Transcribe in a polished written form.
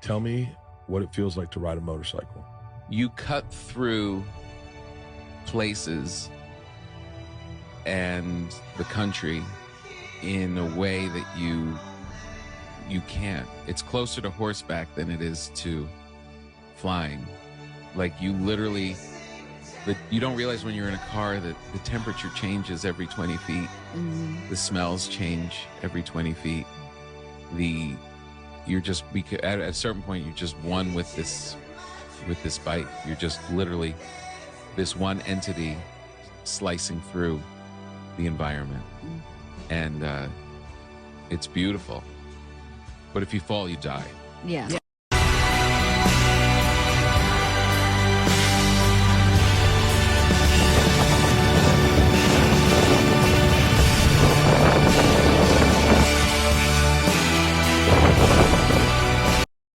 Tell me what it feels like to ride a motorcycle. You cut through places and the country in a way that you can't. It's closer to horseback than it is to flying. Like you literally, you don't realize when you're in a car that the temperature changes every 20 feet. The smells change every 20 feet. At a certain point, you're just one with this bike. You're just literally this one entity slicing through the environment. And it's beautiful. But if you fall, you die. Yeah.